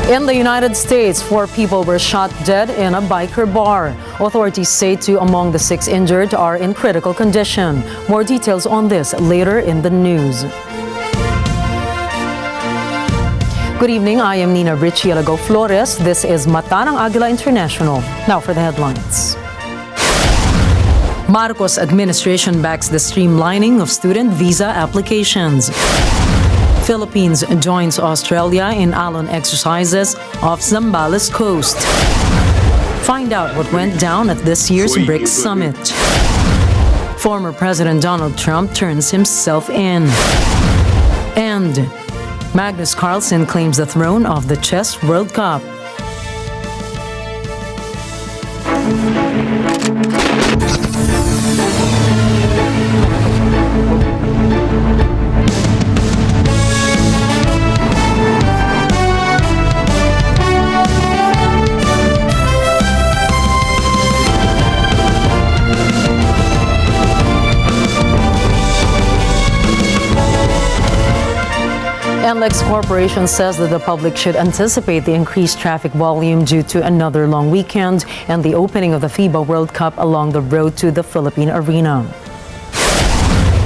In the United States, 4 people were shot dead in a biker bar. Authorities say 2 among the 6 injured are in critical condition. More details on this later in the news. Good evening, I am Nina Richie Alago Flores. This is Mata ng Agila International. Now for the headlines. Marcos administration backs the streamlining of student visa applications. Philippines joins Australia in NLEXadvises off Zambales coast. Find out what went down at this year's BRICS Summit. Former President Donald Trump turns himself in. And Magnus Carlsen claims the throne of the Chess World Cup. NLEX Corporation says that the public should anticipate the increased traffic volume due to another long weekend and the opening of the FIBA World Cup along the road to the Philippine Arena.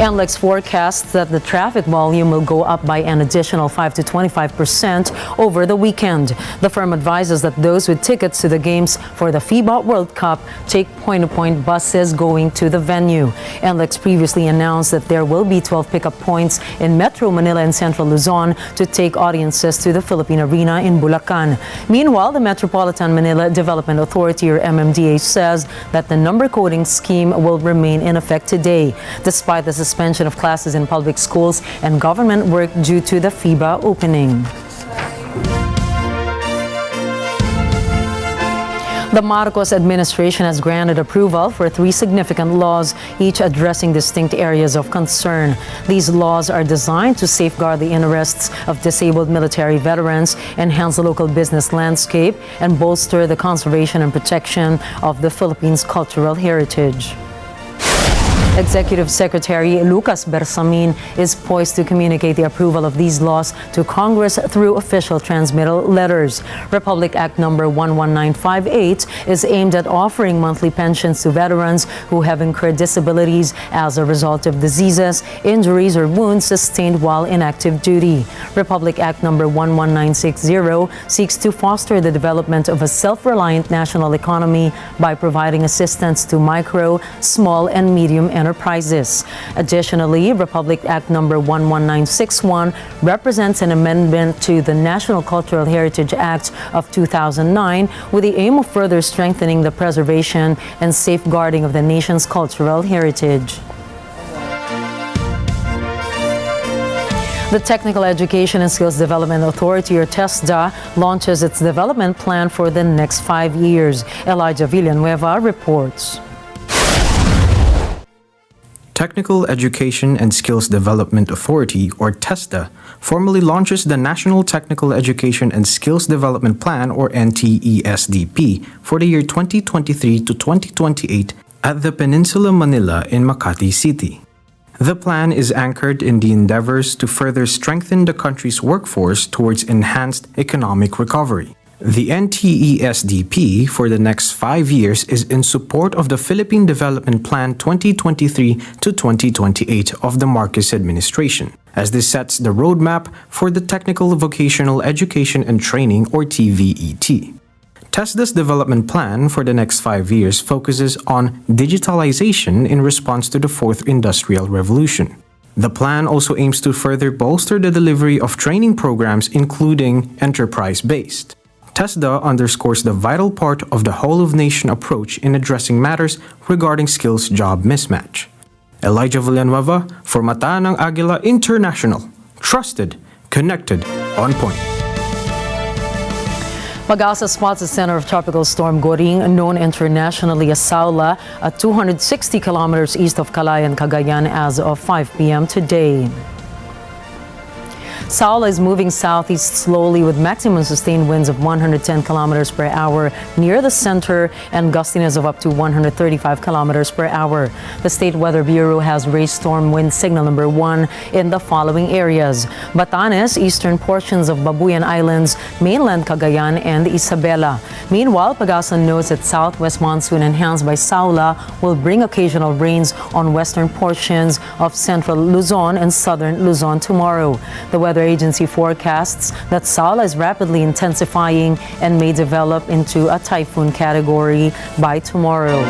NLEX forecasts that the traffic volume will go up by an additional 5 to 25% over the weekend. The firm advises that those with tickets to the games for the FIBA World Cup take point-to-point buses going to the venue. NLEX previously announced that there will be 12 pickup points in Metro Manila and Central Luzon to take audiences to the Philippine Arena in Bulacan. Meanwhile, the Metropolitan Manila Development Authority, or MMDA, says that the number coding scheme will remain in effect today, despite the suspension of classes in public schools and government work due to the FIBA opening. The Marcos administration has granted approval for 3 significant laws, each addressing distinct areas of concern. These laws are designed to safeguard the interests of disabled military veterans, enhance the local business landscape, and bolster the conservation and protection of the Philippines' cultural heritage. Executive Secretary Lucas Bersamin is poised to communicate the approval of these laws to Congress through official transmittal letters. Republic Act number 11958 is aimed at offering monthly pensions to veterans who have incurred disabilities as a result of diseases, injuries, or wounds sustained while in active duty. Republic Act number 11960 seeks to foster the development of a self-reliant national economy by providing assistance to micro, small, and medium enterprises. Additionally, Republic Act number 11961 represents an amendment to the National Cultural Heritage Act of 2009 with the aim of further strengthening the preservation and safeguarding of the nation's cultural heritage. The Technical Education and Skills Development Authority, or TESDA, launches its development plan for the next 5 years. Elijah Villanueva reports. Technical Education and Skills Development Authority, or TESDA, formally launches the National Technical Education and Skills Development Plan, or NTESDP, for the year 2023 to 2028 at the Peninsula Manila in Makati City. The plan is anchored in the endeavors to further strengthen the country's workforce towards enhanced economic recovery. The NTESDP for the next 5 years is in support of the Philippine Development Plan 2023 to 2028 of the Marcos administration, as this sets the roadmap for the Technical Vocational Education and Training, or TVET. TESDA's development plan for the next 5 years focuses on digitalization in response to the 4th Industrial Revolution. The plan also aims to further bolster the delivery of training programs, including enterprise-based. TESDA underscores the vital part of the whole-of-nation approach in addressing matters regarding skills-job mismatch. Elijah Villanueva for Mata ng Agila International. Trusted, connected, on point. Pag-asa spots the center of Tropical Storm Goring, known internationally as Saola, at 260 kilometers east of Calayan, Cagayan as of 5 p.m. today. Saola is moving southeast slowly with maximum sustained winds of 110 kilometers per hour near the center and gustiness of up to 135 kilometers per hour. The State Weather Bureau has raised storm wind signal number 1 in the following areas: Batanes, eastern portions of Babuyan Islands, mainland Cagayan, and Isabela. Meanwhile, Pagasan notes that southwest monsoon enhanced by Saola will bring occasional rains on western portions of central Luzon and southern Luzon tomorrow. The weather agency forecasts that Saola is rapidly intensifying and may develop into a typhoon category by tomorrow.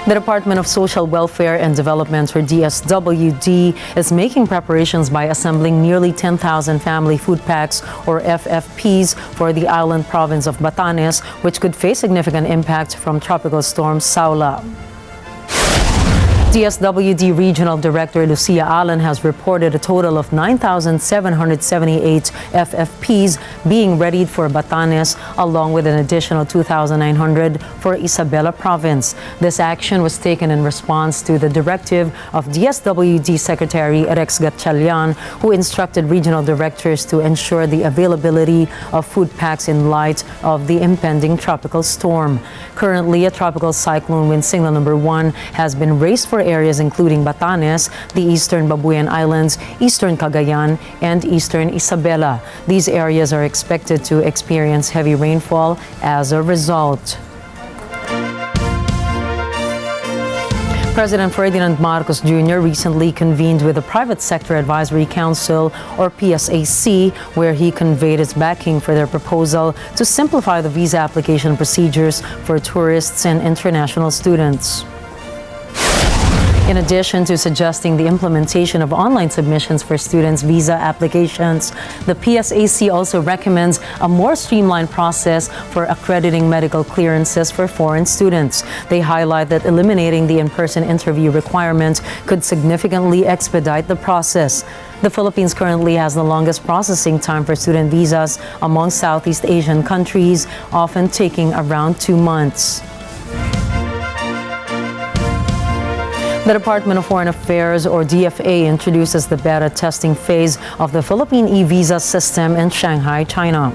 The Department of Social Welfare and Development, or DSWD, is making preparations by assembling nearly 10,000 family food packs, or FFPs, for the island province of Batanes, which could face significant impact from tropical storm Saola. DSWD Regional Director Lucia Allen has reported a total of 9,778 FFPs being readied for Batanes, along with an additional 2,900 for Isabela Province. This action was taken in response to the directive of DSWD Secretary Rex Gatchalian, who instructed regional directors to ensure the availability of food packs in light of the impending tropical storm. Currently, a tropical cyclone wind signal number 1 has been raised for areas including Batanes, the eastern Babuyan Islands, eastern Cagayan, and eastern Isabela. These areas are expected to experience heavy rainfall as a result. President Ferdinand Marcos Jr. recently convened with the Private Sector Advisory Council, or PSAC, where he conveyed his backing for their proposal to simplify the visa application procedures for tourists and international students. In addition to suggesting the implementation of online submissions for students' visa applications, the PSAC also recommends a more streamlined process for accrediting medical clearances for foreign students. They highlight that eliminating the in-person interview requirement could significantly expedite the process. The Philippines currently has the longest processing time for student visas among Southeast Asian countries, often taking around 2 months. The Department of Foreign Affairs, or DFA, introduces the beta testing phase of the Philippine e-visa system in Shanghai, China.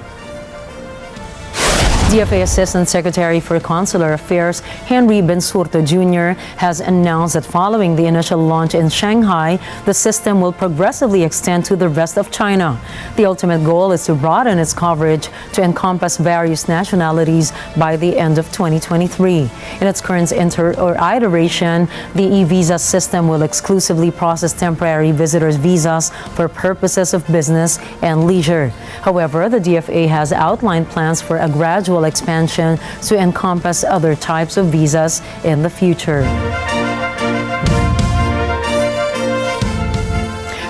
DFA Assistant Secretary for Consular Affairs Henry Bensurto Jr. has announced that following the initial launch in Shanghai, the system will progressively extend to the rest of China. The ultimate goal is to broaden its coverage to encompass various nationalities by the end of 2023. In its current iteration, the e-visa system will exclusively process temporary visitors' visas for purposes of business and leisure. However, the DFA has outlined plans for a gradual expansion to encompass other types of visas in the future.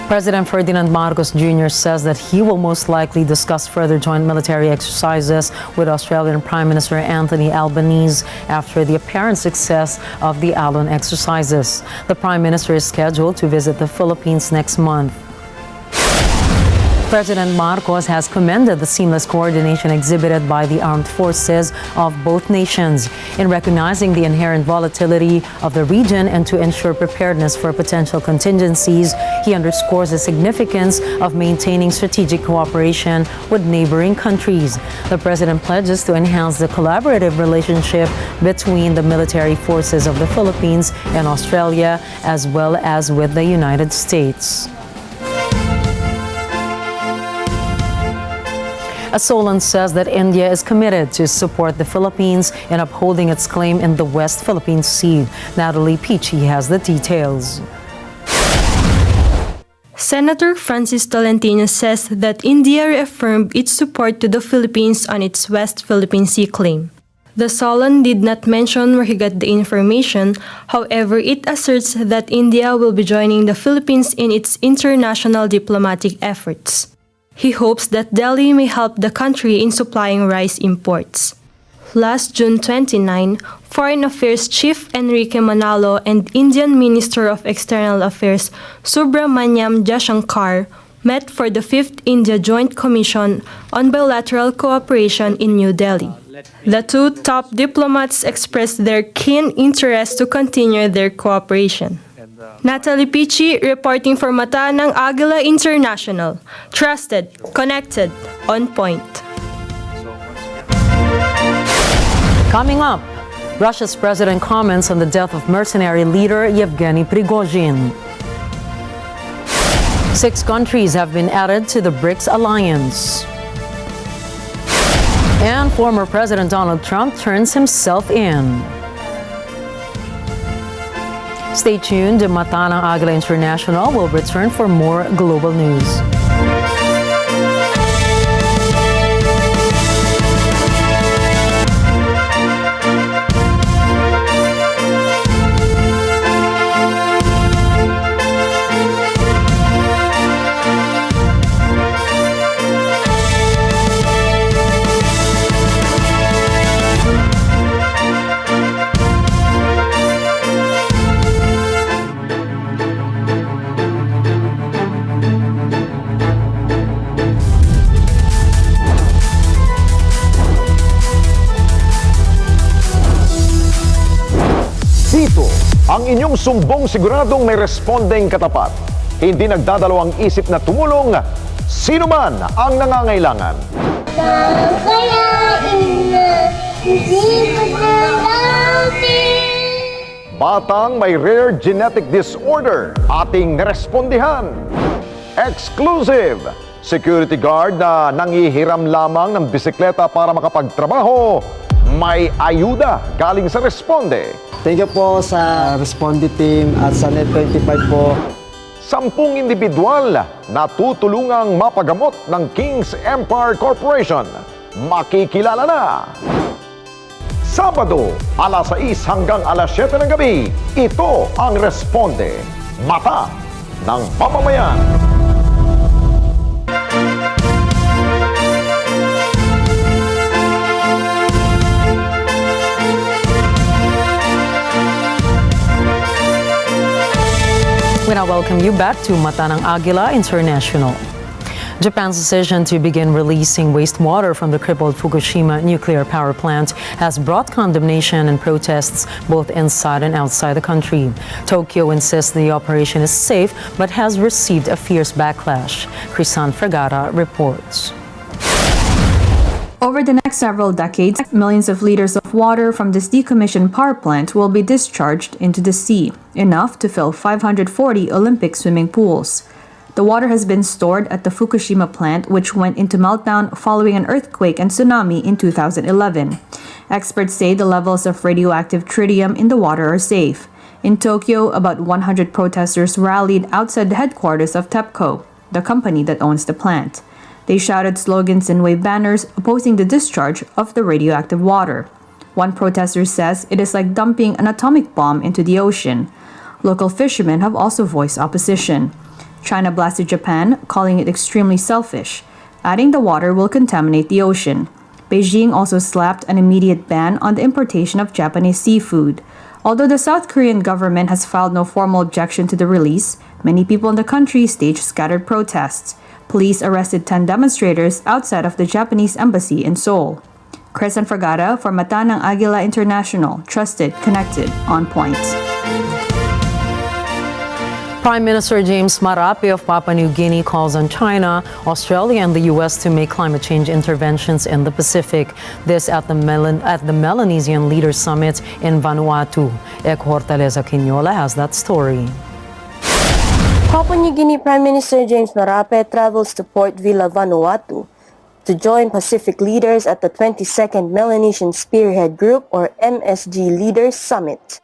President Ferdinand Marcos Jr. says that he will most likely discuss further joint military exercises with Australian Prime Minister Anthony Albanese after the apparent success of the Alon exercises. The Prime Minister is scheduled to visit the Philippines next month. President Marcos has commended the seamless coordination exhibited by the armed forces of both nations in recognizing the inherent volatility of the region and to ensure preparedness for potential contingencies. He underscores the significance of maintaining strategic cooperation with neighboring countries. The president pledges to enhance the collaborative relationship between the military forces of the Philippines and Australia, as well as with the United States. Solon says that India is committed to support the Philippines in upholding its claim in the West Philippine Sea. Natalie Pichi has the details. Senator Francis Tolentino says that India reaffirmed its support to the Philippines on its West Philippine Sea claim. The Solon did not mention where he got the information. However, it asserts that India will be joining the Philippines in its international diplomatic efforts. He hopes that Delhi may help the country in supplying rice imports. Last June 29, Foreign Affairs Chief Enrique Manalo and Indian Minister of External Affairs Subramanyam Jaishankar met for the 5th India Joint Commission on Bilateral Cooperation in New Delhi. The two top diplomats expressed their keen interest to continue their cooperation. Natalie Pichi reporting for Mata ng Agila International. Trusted, connected, on point. Coming up, Russia's president comments on the death of mercenary leader Yevgeny Prigozhin. 6 countries have been added to the BRICS alliance. And former President Donald Trump turns himself in. Stay tuned. Mata ng Agila International will return for more global news. Dito, ang inyong sumbong siguradong may responding katapat. Hindi nagdadalawang isip na tumulong sino man ang nangangailangan. Batang may rare genetic disorder, ating narespondihan. Exclusive! Security guard na nangihiram lamang ng bisikleta para makapagtrabaho, may ayuda galing sa Responde. Thank you po sa Responde team at sa Net25 po. 10 individual na tutulungang mapagamot ng King's Empire Corporation. Makikilala na! Sabado, alas 6 hanggang alas 7 ng gabi, ito ang Responde, Mata ng Mamamayan. We now welcome you back to Mata ng Agila International. Japan's decision to begin releasing wastewater from the crippled Fukushima nuclear power plant has brought condemnation and protests both inside and outside the country. Tokyo insists the operation is safe but has received a fierce backlash. Crisan Fregata reports. Over the next several decades, millions of liters of water from this decommissioned power plant will be discharged into the sea, enough to fill 540 Olympic swimming pools. The water has been stored at the Fukushima plant, which went into meltdown following an earthquake and tsunami in 2011. Experts say the levels of radioactive tritium in the water are safe. In Tokyo, about 100 protesters rallied outside the headquarters of TEPCO, the company that owns the plant. They shouted slogans and waved banners opposing the discharge of the radioactive water. One protester says it is like dumping an atomic bomb into the ocean. Local fishermen have also voiced opposition. China blasted Japan, calling it extremely selfish, adding the water will contaminate the ocean. Beijing also slapped an immediate ban on the importation of Japanese seafood. Although the South Korean government has filed no formal objection to the release, many people in the country staged scattered protests. Police arrested 10 demonstrators outside of the Japanese embassy in Seoul. Crisan Fregata for Mata ng Agila International, trusted, connected, on point. Prime Minister James Marape of Papua New Guinea calls on China, Australia, and the U.S. to make climate change interventions in the Pacific. This at the Melanesian Leaders Summit in Vanuatu. Ek Hortaleza Quinola has that story. Papua New Guinea Prime Minister James Marape travels to Port Vila, Vanuatu to join Pacific leaders at the 22nd Melanesian Spearhead Group or MSG Leaders Summit.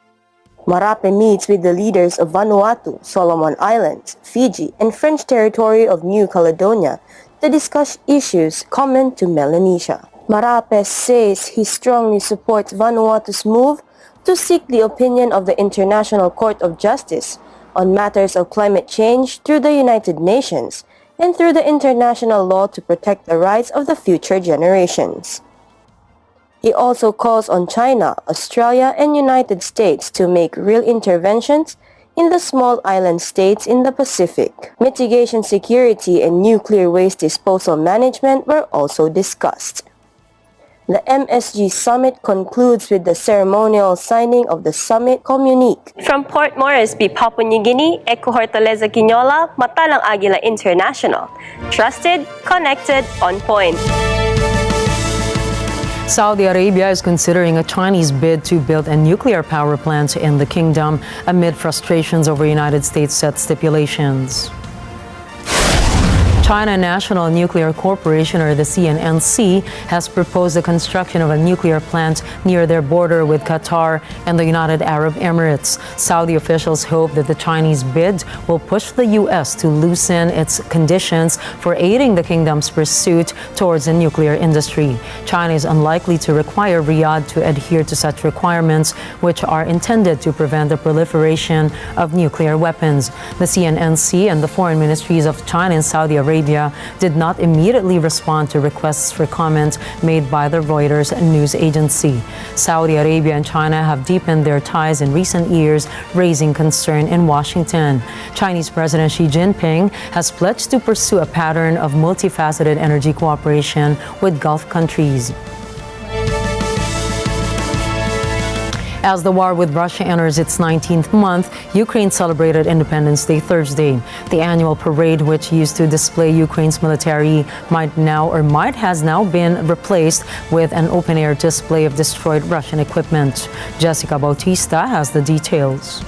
Marape meets with the leaders of Vanuatu, Solomon Islands, Fiji, and French territory of New Caledonia to discuss issues common to Melanesia. Marape says he strongly supports Vanuatu's move to seek the opinion of the International Court of Justice on matters of climate change through the United Nations and through the international law to protect the rights of the future generations. He also calls on China, Australia, and United States to make real interventions in the small island states in the Pacific. Mitigation security and nuclear waste disposal management were also discussed. The MSG Summit concludes with the ceremonial signing of the summit communique. From Port Moresby, Papua New Guinea, Eco Hortaleza Quinola, Matalang Agila International. Trusted, connected, on point. Saudi Arabia is considering a Chinese bid to build a nuclear power plant in the kingdom amid frustrations over United States set stipulations. China National Nuclear Corporation, or the CNNC, has proposed the construction of a nuclear plant near their border with Qatar and the United Arab Emirates. Saudi officials hope that the Chinese bid will push the U.S. to loosen its conditions for aiding the kingdom's pursuit towards a nuclear industry. China is unlikely to require Riyadh to adhere to such requirements, which are intended to prevent the proliferation of nuclear weapons. The CNNC and the foreign ministries of China and Saudi Arabia did not immediately respond to requests for comment made by the Reuters news agency. Saudi Arabia and China have deepened their ties in recent years, raising concern in Washington. Chinese President Xi Jinping has pledged to pursue a pattern of multifaceted energy cooperation with Gulf countries. As the war with Russia enters its 19th month, Ukraine celebrated Independence Day Thursday. The annual parade, which used to display Ukraine's military, might has now been replaced with an open-air display of destroyed Russian equipment. Jessica Bautista has the details.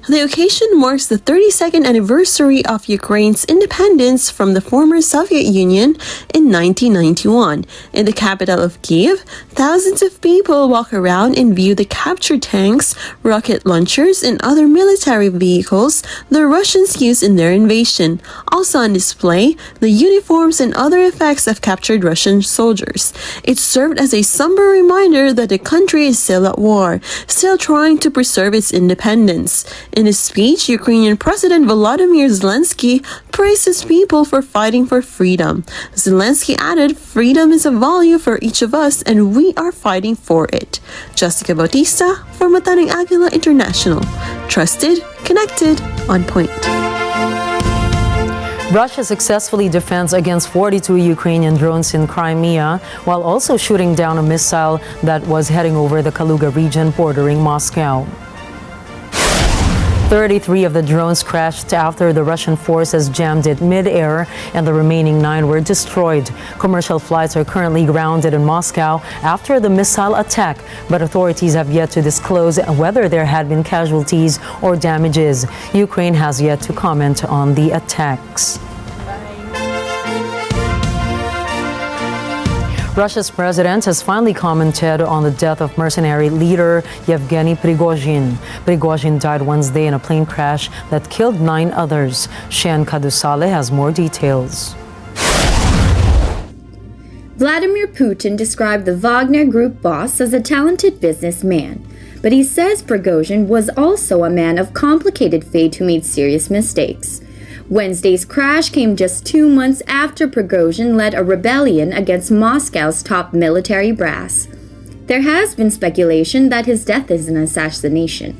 The occasion marks the 32nd anniversary of Ukraine's independence from the former Soviet Union in 1991. In the capital of Kyiv, thousands of people walk around and view the captured tanks, rocket launchers, and other military vehicles the Russians used in their invasion. Also on display, the uniforms and other effects of captured Russian soldiers. It served as a somber reminder that the country is still at war, still trying to preserve its independence. In his speech, Ukrainian President Volodymyr Zelensky praised his people for fighting for freedom. Zelensky added, "Freedom is a value for each of us, and we are fighting for it." Jessica Bautista for Matalang Agila International. Trusted, connected, on point. Russia successfully defends against 42 Ukrainian drones in Crimea, while also shooting down a missile that was heading over the Kaluga region bordering Moscow. 33 of the drones crashed after the Russian forces jammed it mid-air, and the remaining 9 were destroyed. Commercial flights are currently grounded in Moscow after the missile attack, but authorities have yet to disclose whether there had been casualties or damages. Ukraine has yet to comment on the attacks. Russia's president has finally commented on the death of mercenary leader Yevgeny Prigozhin. Prigozhin died Wednesday in a plane crash that killed 9 others. Shen Kadusale has more details. Vladimir Putin described the Wagner Group boss as a talented businessman, but he says Prigozhin was also a man of complicated fate who made serious mistakes. Wednesday's crash came just 2 months after Prigozhin led a rebellion against Moscow's top military brass. There has been speculation that his death is an assassination.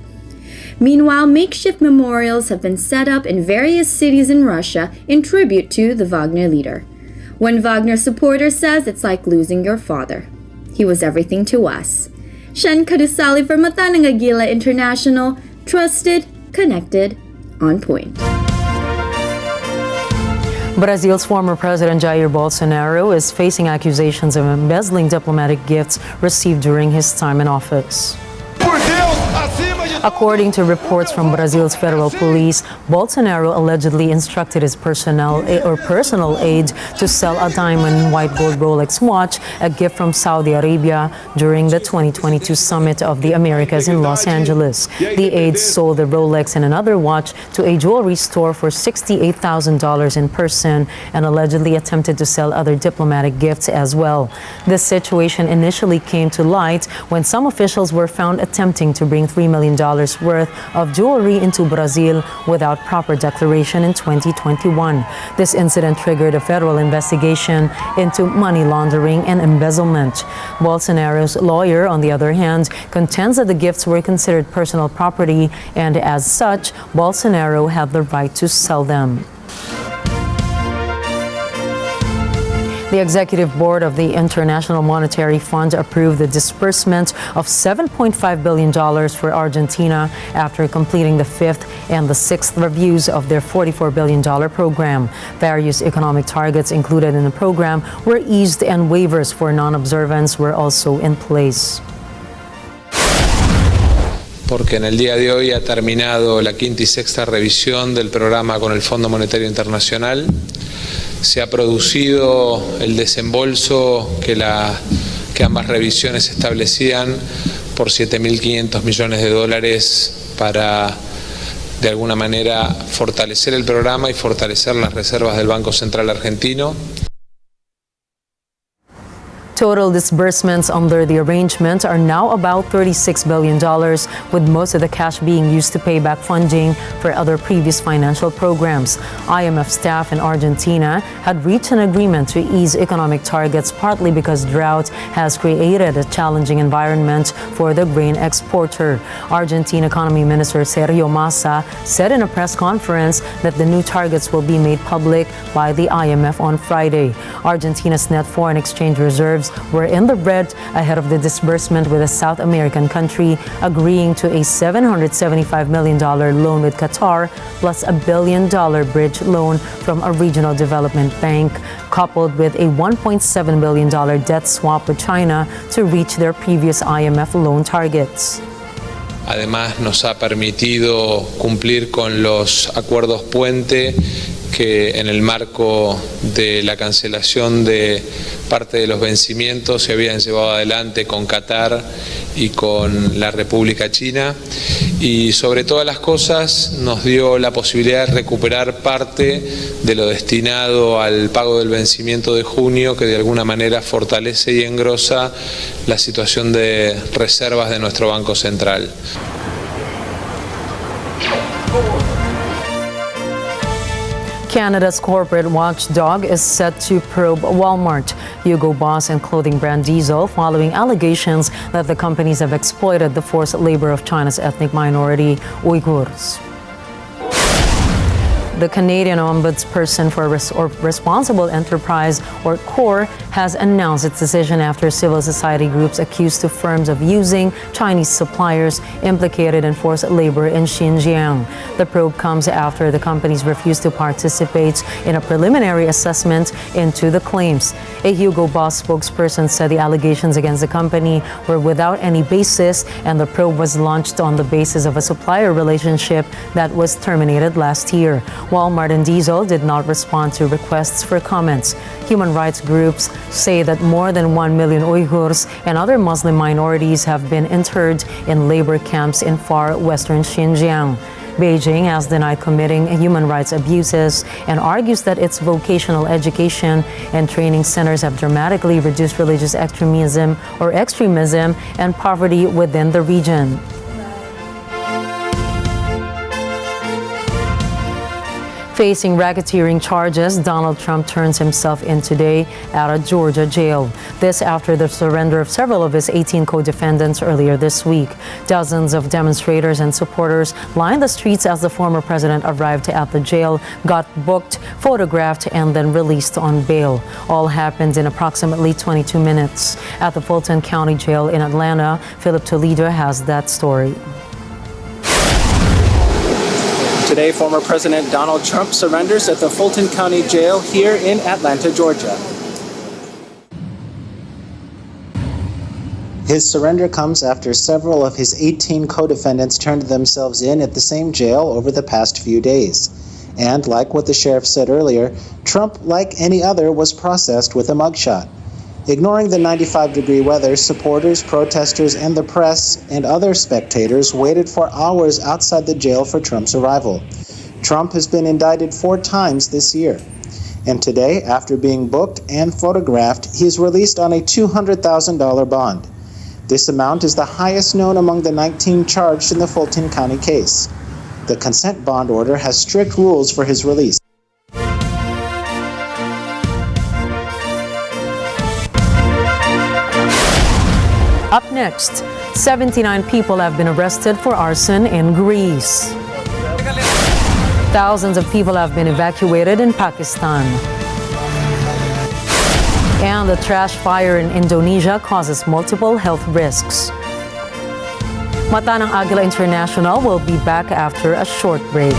Meanwhile, makeshift memorials have been set up in various cities in Russia in tribute to the Wagner leader. One Wagner supporter says it's like losing your father. He was everything to us. Shen Kadusali for Matalang Agila International, trusted, connected, on point. Brazil's former president Jair Bolsonaro is facing accusations of embezzling diplomatic gifts received during his time in office. According to reports from Brazil's federal police, Bolsonaro allegedly instructed his personal aide to sell a diamond white gold Rolex watch, a gift from Saudi Arabia, during the 2022 Summit of the Americas in Los Angeles. The aide sold the Rolex and another watch to a jewelry store for $68,000 in person and allegedly attempted to sell other diplomatic gifts as well. This situation initially came to light when some officials were found attempting to bring $3 million worth of jewelry into Brazil without proper declaration in 2021. This incident triggered a federal investigation into money laundering and embezzlement. Bolsonaro's lawyer, on the other hand, contends that the gifts were considered personal property, and as such, Bolsonaro had the right to sell them. The Executive Board of the International Monetary Fund approved the disbursement of $7.5 billion for Argentina after completing the fifth and the sixth reviews of their $44 billion program. Various economic targets included in the program were eased and waivers for non-observance were also in place. Porque en el día de hoy ha terminado la quinta y sexta revisión del programa con el Fondo Monetario Internacional. Se ha producido el desembolso que ambas revisiones establecían por $7.500 millones para, de alguna manera, fortalecer el programa y fortalecer las reservas del Banco Central Argentino. Total disbursements under the arrangement are now about $36 billion, with most of the cash being used to pay back funding for other previous financial programs. IMF staff in Argentina had reached an agreement to ease economic targets, partly because drought has created a challenging environment for the grain exporter. Argentine Economy Minister Sergio Massa said in a press conference that the new targets will be made public by the IMF on Friday. Argentina's net foreign exchange reserves were in the red ahead of the disbursement, with a South American country agreeing to a $775 million loan with Qatar, plus $1 billion bridge loan from a regional development bank, coupled with a $1.7 billion debt swap with China to reach their previous IMF loan targets. Además, nos ha permitido cumplir con los acuerdos puente que en el marco de la cancelación de parte de los vencimientos se habían llevado adelante con Qatar y con la República China, y sobre todas las cosas nos dio la posibilidad de recuperar parte de lo destinado al pago del vencimiento de junio, que de alguna manera fortalece y engrosa la situación de reservas de nuestro Banco Central. Canada's corporate watchdog is set to probe Walmart, Uyghur boss and clothing brand Diesel, following allegations that the companies have exploited the forced labor of China's ethnic minority Uyghurs. The Canadian Ombudsperson for Responsible Enterprise, or CORE, has announced its decision after civil society groups accused two firms of using Chinese suppliers implicated in forced labor in Xinjiang. The probe comes after the companies refused to participate in a preliminary assessment into the claims. A Hugo Boss spokesperson said the allegations against the company were without any basis, and the probe was launched on the basis of a supplier relationship that was terminated last year. Walmart and Diesel did not respond to requests for comments. Human rights groups say that more than 1 million Uyghurs and other Muslim minorities have been interned in labor camps in far western Xinjiang. Beijing has denied committing human rights abuses and argues that its vocational education and training centers have dramatically reduced religious extremism and poverty within the region. Facing racketeering charges, Donald Trump turns himself in today at a Georgia jail. This after the surrender of several of his 18 co-defendants earlier this week. Dozens of demonstrators and supporters lined the streets as the former president arrived at the jail, got booked, photographed, and then released on bail. All happened in approximately 22 minutes. At the Fulton County Jail in Atlanta, Philip Toledo has that story. Today, former President Donald Trump surrenders at the Fulton County Jail here in Atlanta, Georgia. His surrender comes after several of his 18 co-defendants turned themselves in at the same jail over the past few days. And like what the sheriff said earlier, Trump, like any other, was processed with a mugshot. Ignoring the 95-degree weather, supporters, protesters, and the press and other spectators waited for hours outside the jail for Trump's arrival. Trump has been indicted 4 times this year. And today, after being booked and photographed, he is released on a $200,000 bond. This amount is the highest known among the 19 charged in the Fulton County case. The consent bond order has strict rules for his release. Up next, 79 people have been arrested for arson in Greece. Thousands of people have been evacuated in Pakistan. And the trash fire in Indonesia causes multiple health risks. Mata ng Agila International will be back after a short break.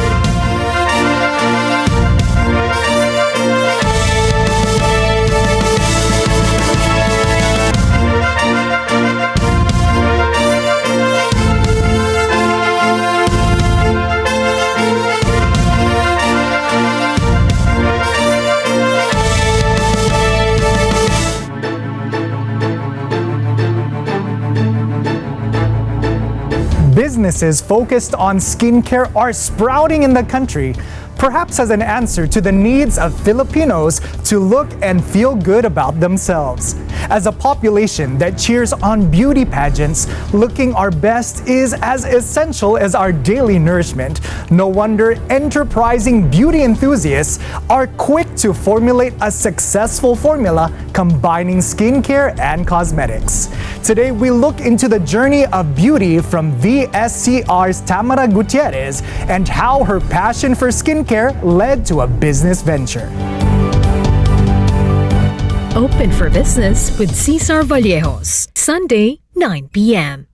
Businesses focused on skincare are sprouting in the country, perhaps as an answer to the needs of Filipinos to look and feel good about themselves. As a population that cheers on beauty pageants, looking our best is as essential as our daily nourishment. No wonder enterprising beauty enthusiasts are quick to formulate a successful formula combining skincare and cosmetics. Today, we look into the journey of beauty from VSCR's Tamara Gutierrez and how her passion for skincare led to a business venture. Open for Business with Cesar Vallejos, Sunday, 9 p.m.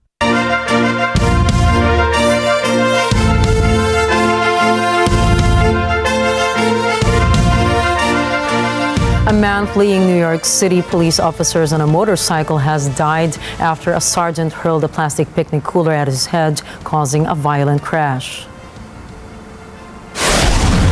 A man fleeing New York City police officers on a motorcycle has died after a sergeant hurled a plastic picnic cooler at his head, causing a violent crash.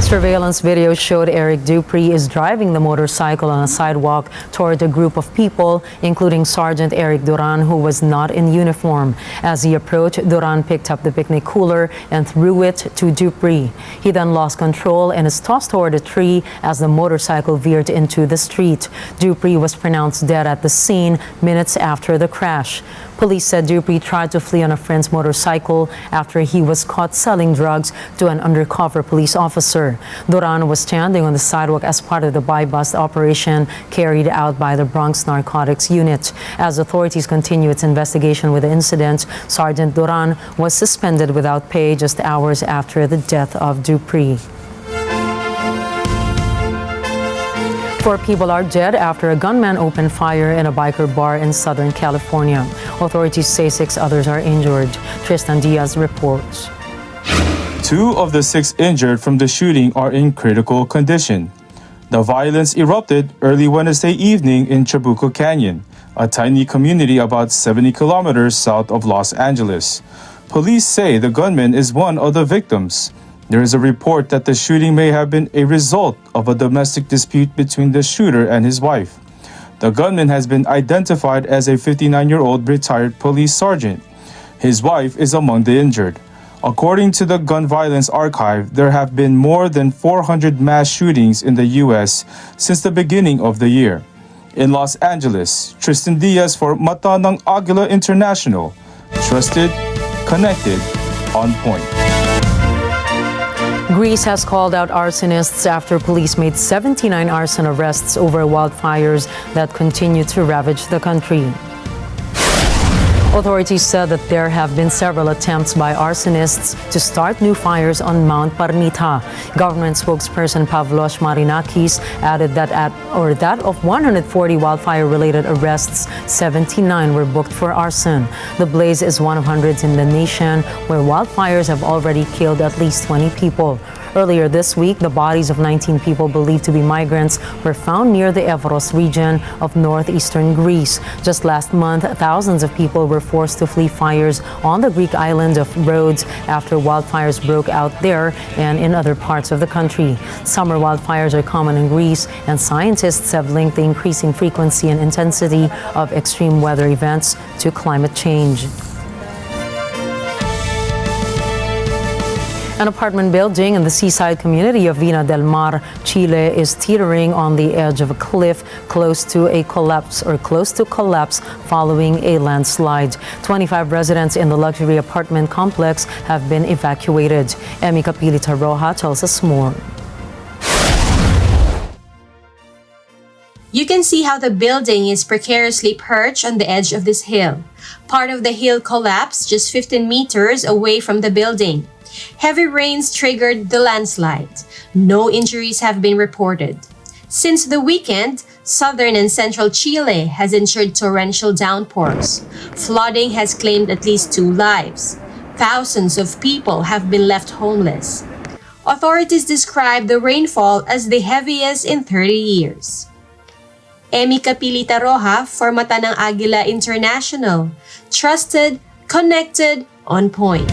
Surveillance video showed Eric Dupree is driving the motorcycle on a sidewalk toward a group of people, including Sergeant Eric Duran, who was not in uniform. As he approached, Duran picked up the picnic cooler and threw it to Dupree. He then lost control and is tossed toward a tree as the motorcycle veered into the street. Dupree was pronounced dead at the scene minutes after the crash. Police said Dupree tried to flee on a friend's motorcycle after he was caught selling drugs to an undercover police officer. Duran was standing on the sidewalk as part of the buy-bust operation carried out by the Bronx Narcotics Unit. As authorities continue its investigation with the incident, Sergeant Duran was suspended without pay just hours after the death of Dupree. 4 people are dead after a gunman opened fire in a biker bar in Southern California. Authorities say 6 others are injured. Tristan Diaz reports. 2 of the 6 injured from the shooting are in critical condition. The violence erupted early Wednesday evening in Trabuco Canyon, a tiny community about 70 kilometers south of Los Angeles. Police say the gunman is one of the victims. There is a report that the shooting may have been a result of a domestic dispute between the shooter and his wife. The gunman has been identified as a 59-year-old retired police sergeant. His wife is among the injured. According to the Gun Violence Archive, there have been more than 400 mass shootings in the U.S. since the beginning of the year. In Los Angeles, Tristan Diaz for Mata ng Agila International. Trusted, connected, on point. Greece has called out arsonists after police made 79 arson arrests over wildfires that continue to ravage the country. Authorities said that there have been several attempts by arsonists to start new fires on Mount Parnitha. Government spokesperson Pavlos Marinakis added that that of 140 wildfire-related arrests, 79 were booked for arson. The blaze is one of hundreds in the nation where wildfires have already killed at least 20 people. Earlier this week, the bodies of 19 people believed to be migrants were found near the Evros region of northeastern Greece. Just last month, thousands of people were forced to flee fires on the Greek island of Rhodes after wildfires broke out there and in other parts of the country. Summer wildfires are common in Greece, and scientists have linked the increasing frequency and intensity of extreme weather events to climate change. An apartment building in the seaside community of Vina del Mar, Chile, is teetering on the edge of a cliff close to collapse following a landslide. 25 residents in the luxury apartment complex have been evacuated. Emi Capilita Roja tells us more. You can see how the building is precariously perched on the edge of this hill. Part of the hill collapsed just 15 meters away from the building. Heavy rains triggered the landslide. No injuries have been reported. Since the weekend, Southern and central Chile has ensured torrential downpours. Flooding has claimed at least 2 lives. Thousands of people have been left homeless. Authorities describe the rainfall as the heaviest in 30 years. Emi Capilita Roja for Mata ng Agila International. Trusted, connected, on point.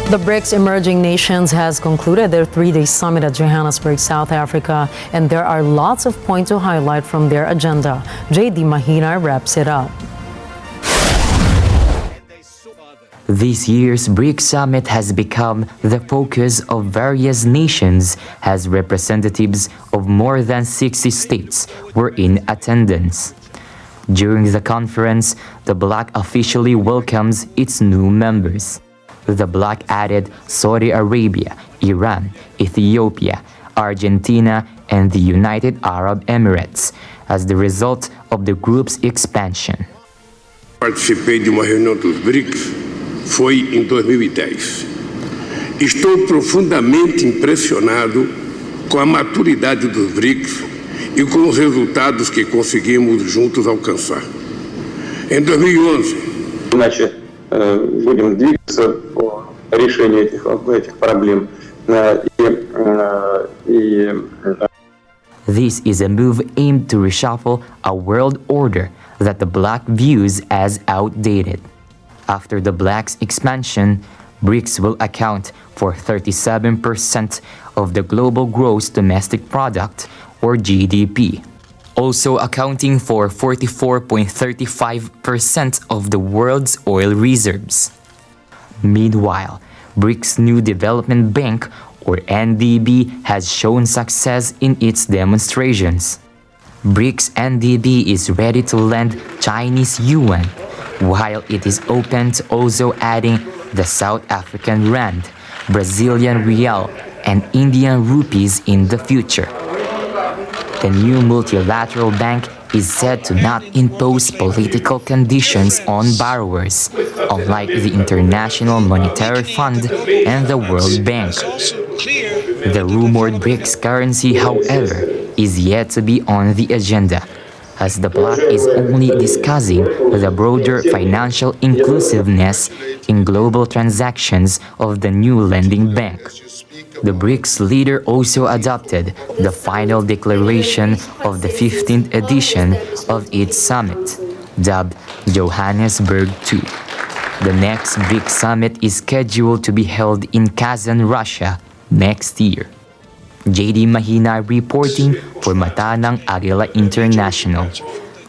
The BRICS Emerging Nations has concluded their 3-day summit at Johannesburg, South Africa, and there are lots of points to highlight from their agenda. JD Mahina wraps it up. This year's BRICS Summit has become the focus of various nations as representatives of more than 60 states were in attendance. During the conference, the bloc officially welcomes its new members. The bloc added Saudi Arabia, Iran, Ethiopia, Argentina, and the United Arab Emirates as the result of the group's expansion. Participei de uma reunião dos BRICS. Foi em 2010. Estou profundamente impressionado com a maturidade dos BRICS e com os resultados que conseguimos juntos alcançar. Em 2011, Иначе будем двигаться по решению этих проблем. This is a move aimed to reshuffle a world order that the bloc views as outdated. After the bloc's expansion, BRICS will account for 37% of the global gross domestic product, or GDP, also accounting for 44.35% of the world's oil reserves. Meanwhile, BRICS' new development bank, or NDB, has shown success in its demonstrations. BRICS NDB is ready to lend Chinese yuan, while it is open to also adding the South African rand, Brazilian real, and Indian rupees in the future. The new multilateral bank is said to not impose political conditions on borrowers, unlike the International Monetary Fund and the World Bank. The rumored BRICS currency, however, is yet to be on the agenda, as the bloc is only discussing the broader financial inclusiveness in global transactions of the new lending bank. The BRICS leader also adopted the final declaration of the 15th edition of its summit, dubbed Johannesburg II. The next BRICS summit is scheduled to be held in Kazan, Russia next year. JD Mahina reporting for Mata ng Agila International.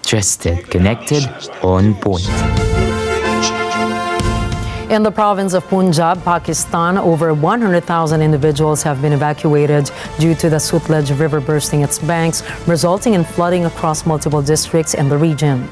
Trusted, connected, on point. In the province of Punjab, Pakistan, over 100,000 individuals have been evacuated due to the Sutlej River bursting its banks, resulting in flooding across multiple districts in the region.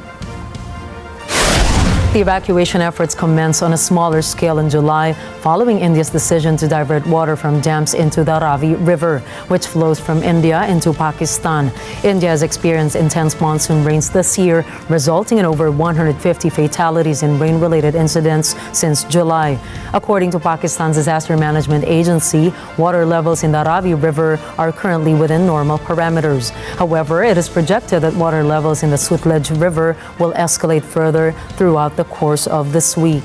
The evacuation efforts commenced on a smaller scale in July, following India's decision to divert water from dams into the Ravi River, which flows from India into Pakistan. India has experienced intense monsoon rains this year, resulting in over 150 fatalities in rain-related incidents since July. According to Pakistan's Disaster Management Agency, water levels in the Ravi River are currently within normal parameters. However, it is projected that water levels in the Sutlej River will escalate further throughout the course of this week.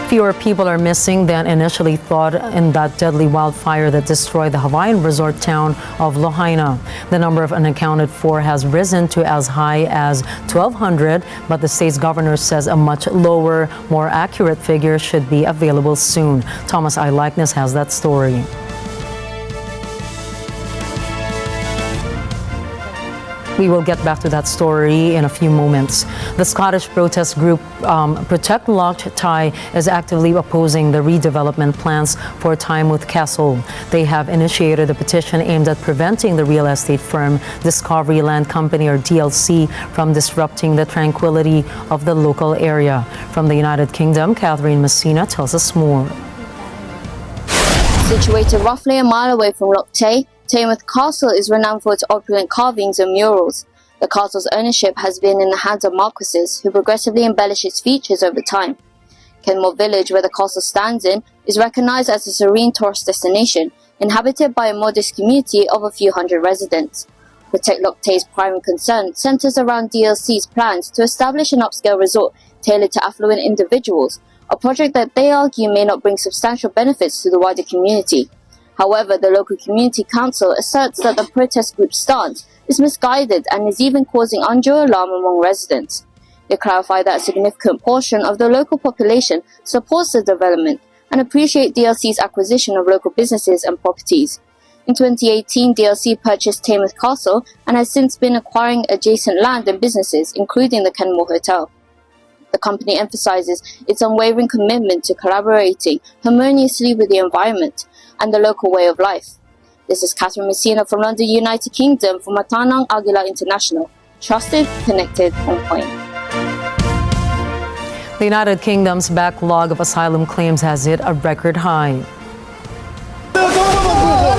Fewer people are missing than initially thought in that deadly wildfire that destroyed the Hawaiian resort town of Lahaina. The number of unaccounted for has risen to as high as 1,200, but the state's governor says a much lower, more accurate figure should be available soon. Thomas Eyelikeness has that story. We will get back to that story in a few moments. The Scottish protest group Protect Loch Tay is actively opposing the redevelopment plans for Tynemouth Castle. They have initiated a petition aimed at preventing the real estate firm Discovery Land Company, or DLC, from disrupting the tranquility of the local area. From the United Kingdom, Catherine Messina tells us more. Situated roughly a mile away from Loch Tay, Tynemouth Castle is renowned for its opulent carvings and murals. The castle's ownership has been in the hands of marquises, who progressively embellish its features over time. Kenmore Village, where the castle stands in, is recognized as a serene tourist destination, inhabited by a modest community of a few hundred residents. Protect Lok Tay's primary concern centers around DLC's plans to establish an upscale resort tailored to affluent individuals, a project that they argue may not bring substantial benefits to the wider community. However, the local community council asserts that the protest group's stance is misguided and is even causing undue alarm among residents. They clarify that a significant portion of the local population supports the development and appreciate DLC's acquisition of local businesses and properties. In 2018, DLC purchased Taymouth Castle and has since been acquiring adjacent land and businesses, including the Kenmore Hotel. The company emphasizes its unwavering commitment to collaborating harmoniously with the environment and the local way of life. This is Catherine Messina from London, United Kingdom for Matanang Agila International. Trusted, connected, on point. The United Kingdom's backlog of asylum claims has hit a record high.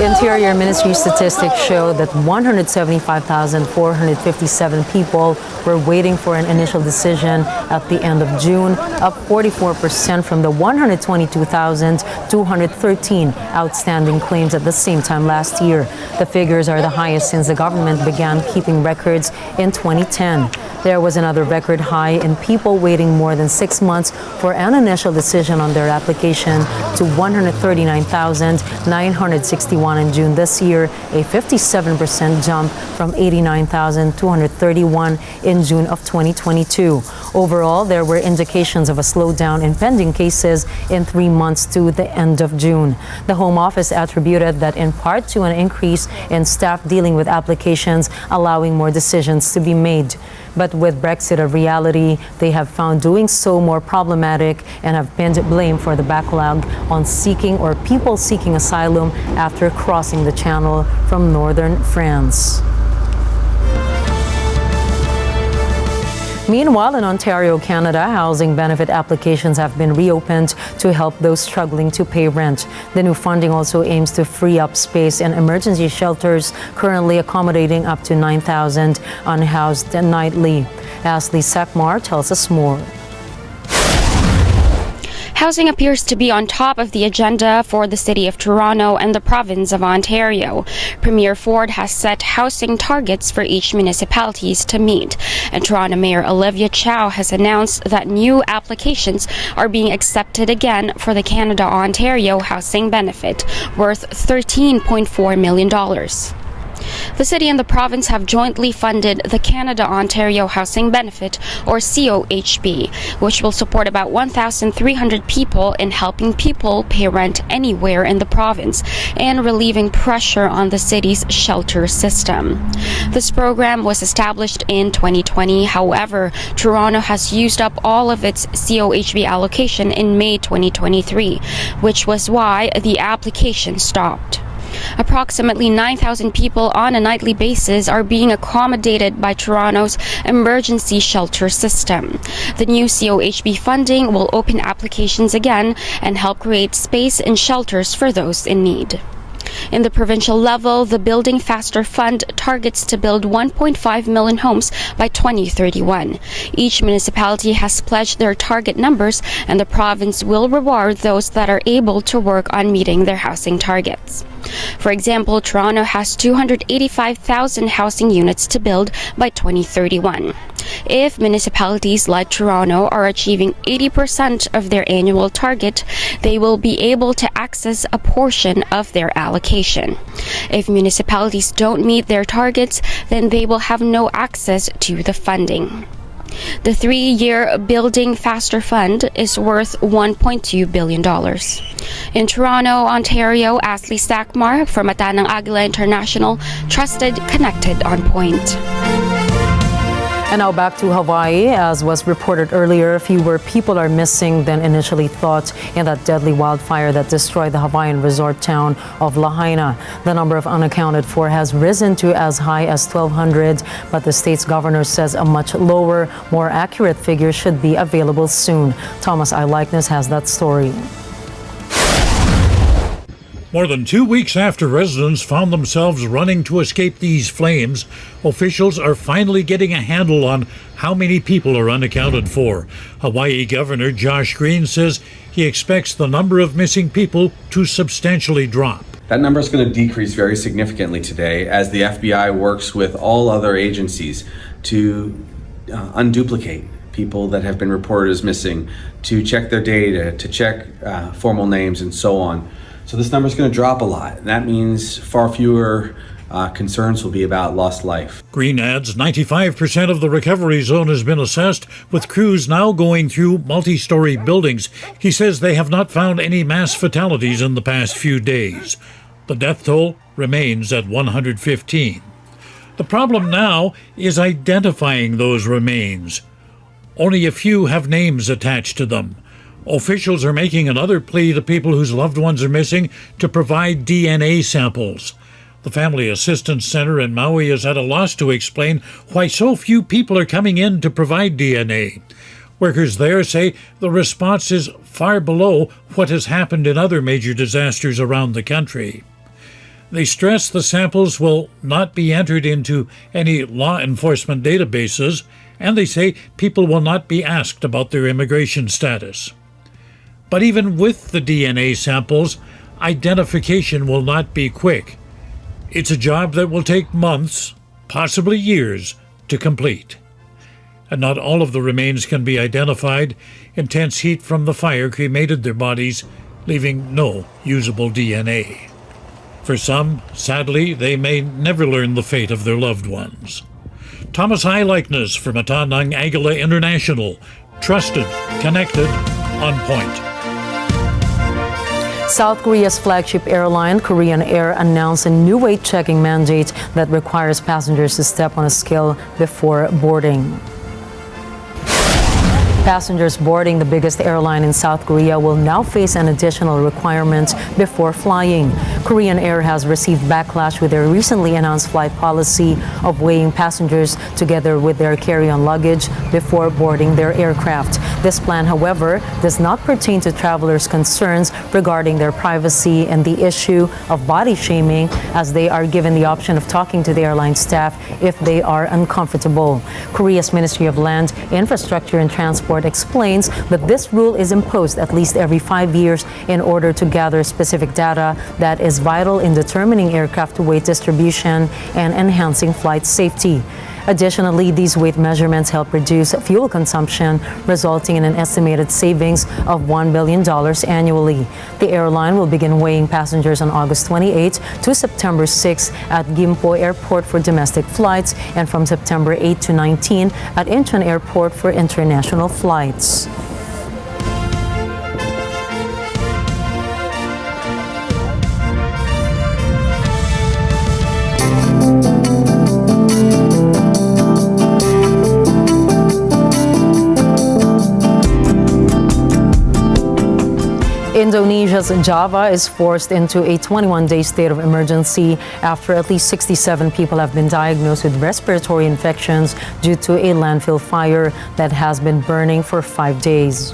Interior Ministry statistics show that 175,457 people were waiting for an initial decision at the end of June, up 44% from the 122,213 outstanding claims at the same time last year. The figures are the highest since the government began keeping records in 2010. There was another record high in people waiting more than 6 months for an initial decision on their application to 139,961 in June this year, a 57% jump from 89,231 in June of 2022. Overall, there were indications of a slowdown in pending cases in 3 months to the end of June. The Home Office attributed that in part to an increase in staff dealing with applications, allowing more decisions to be made. But with Brexit a reality, they have found doing so more problematic and have pinned blame for the backlog on people seeking asylum after crossing the Channel from northern France. Meanwhile, in Ontario, Canada, housing benefit applications have been reopened to help those struggling to pay rent. The new funding also aims to free up space in emergency shelters, currently accommodating up to 9,000 unhoused nightly. Ashley Sakmar tells us more. Housing appears to be on top of the agenda for the City of Toronto and the Province of Ontario. Premier Ford has set housing targets for each municipalities to meet, and Toronto Mayor Olivia Chow has announced that new applications are being accepted again for the Canada-Ontario Housing Benefit, worth $13.4 million. The city and the province have jointly funded the Canada-Ontario Housing Benefit, or COHB, which will support about 1,300 people in helping people pay rent anywhere in the province and relieving pressure on the city's shelter system. This program was established in 2020. However, Toronto has used up all of its COHB allocation in May 2023, which was why the application stopped. Approximately 9,000 people on a nightly basis are being accommodated by Toronto's emergency shelter system. The new COHB funding will open applications again and help create space in shelters for those in need. In the provincial level, the Building Faster Fund targets to build 1.5 million homes by 2031. Each municipality has pledged their target numbers, and the province will reward those that are able to work on meeting their housing targets. For example, Toronto has 285,000 housing units to build by 2031. If municipalities like Toronto are achieving 80% of their annual target, they will be able to access a portion of their allocation. If municipalities don't meet their targets, then they will have no access to the funding. The 3-year Building Faster Fund is worth $1.2 billion. In Toronto, Ontario, Ashley Sakmar for Matanang Agila International, trusted, connected, on point. And now back to Hawaii. As was reported earlier, fewer people are missing than initially thought in that deadly wildfire that destroyed the Hawaiian resort town of Lahaina. The number of unaccounted for has risen to as high as 1,200, but the state's governor says a much lower, more accurate figure should be available soon. Thomas Eyelikeness has that story. More than 2 weeks after residents found themselves running to escape these flames, officials are finally getting a handle on how many people are unaccounted for. Hawaii Governor Josh Green says he expects the number of missing people to substantially drop. That number is going to decrease very significantly today as the FBI works with all other agencies to unduplicate people that have been reported as missing, to check their data, to check formal names and so on. So this number is going to drop a lot. And that means far fewer concerns will be about lost life. Green adds 95% of the recovery zone has been assessed, with crews now going through multi-story buildings. He says they have not found any mass fatalities in the past few days. The death toll remains at 115. The problem now is identifying those remains. Only a few have names attached to them. Officials are making another plea to people whose loved ones are missing to provide DNA samples. The Family Assistance Center in Maui is at a loss to explain why so few people are coming in to provide DNA. Workers there say the response is far below what has happened in other major disasters around the country. They stress the samples will not be entered into any law enforcement databases, and they say people will not be asked about their immigration status. But even with the DNA samples, identification will not be quick. It's a job that will take months, possibly years, to complete. And not all of the remains can be identified. Intense heat from the fire cremated their bodies, leaving no usable DNA. For some, sadly, they may never learn the fate of their loved ones. Thomas High Likeness for Matanang Agila International. Trusted, connected, on point. South Korea's flagship airline, Korean Air, announced a new weight-checking mandate that requires passengers to step on a scale before boarding. Passengers boarding the biggest airline in South Korea will now face an additional requirement before flying. Korean Air has received backlash with their recently announced flight policy of weighing passengers together with their carry-on luggage before boarding their aircraft. This plan, however, does not pertain to travelers' concerns regarding their privacy and the issue of body shaming, as they are given the option of talking to the airline staff if they are uncomfortable. Korea's Ministry of Land, Infrastructure and Transport explains that this rule is imposed at least every 5 years in order to gather specific data that is vital in determining aircraft weight distribution and enhancing flight safety. Additionally, these weight measurements help reduce fuel consumption, resulting in an estimated savings of $1 billion annually. The airline will begin weighing passengers on August 28 to September 6 at Gimpo Airport for domestic flights and from September 8 to 19 at Incheon Airport for international flights. Indonesia's Java is forced into a 21-day state of emergency after at least 67 people have been diagnosed with respiratory infections due to a landfill fire that has been burning for 5 days.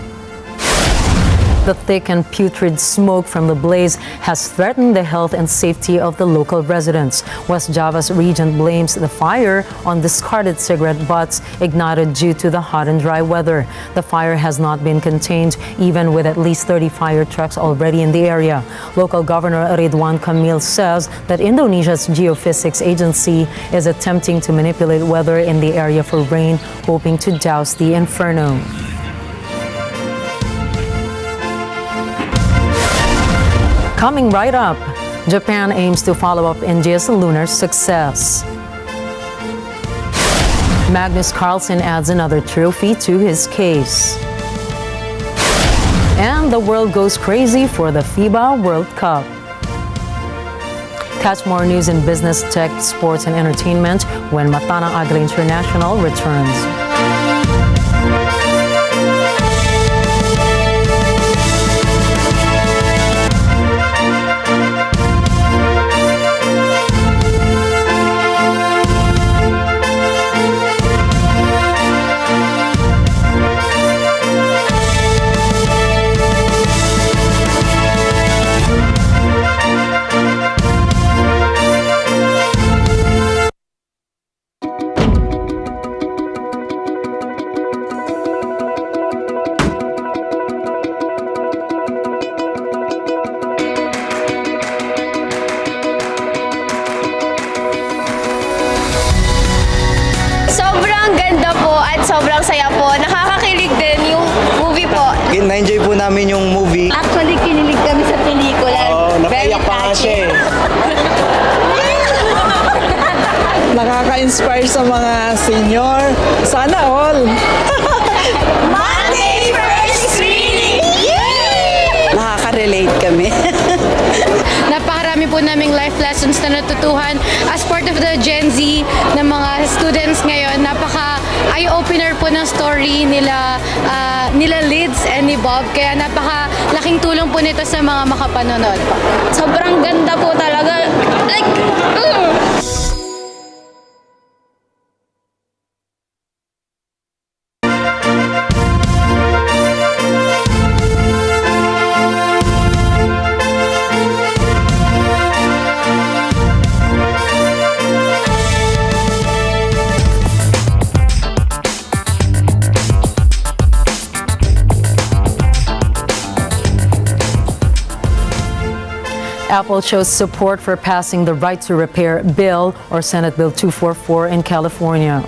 The thick and putrid smoke from the blaze has threatened the health and safety of the local residents. West Java's region blames the fire on discarded cigarette butts ignited due to the hot and dry weather. The fire has not been contained, even with at least 30 fire trucks already in the area. Local Governor Ridwan Kamil says that Indonesia's geophysics agency is attempting to manipulate weather in the area for rain, hoping to douse the inferno. Coming right up, Japan aims to follow up India's lunar success. Magnus Carlsen adds another trophy to his case. And the world goes crazy for the FIBA World Cup. Catch more news in business, tech, sports, and entertainment when Matana Agila International returns. namin yung movie. Actually, kinilig kami sa pelikula. Napaiyak pa nga siya eh. Nakaka-inspire sa mga senior. Sana all. Monday first reading! Nakaka-relate kami. Napakarami po naming life lessons na natutuhan as part of the Gen Z na mga students ngayon. Napaka eye-opener po ng story nila Lids and ni Bob. Kaya napaka laking tulong po nito sa mga makapanonood po. Sobrang ganda po talaga. Like, Apple shows support for passing the Right to Repair bill, or Senate Bill 244, in California.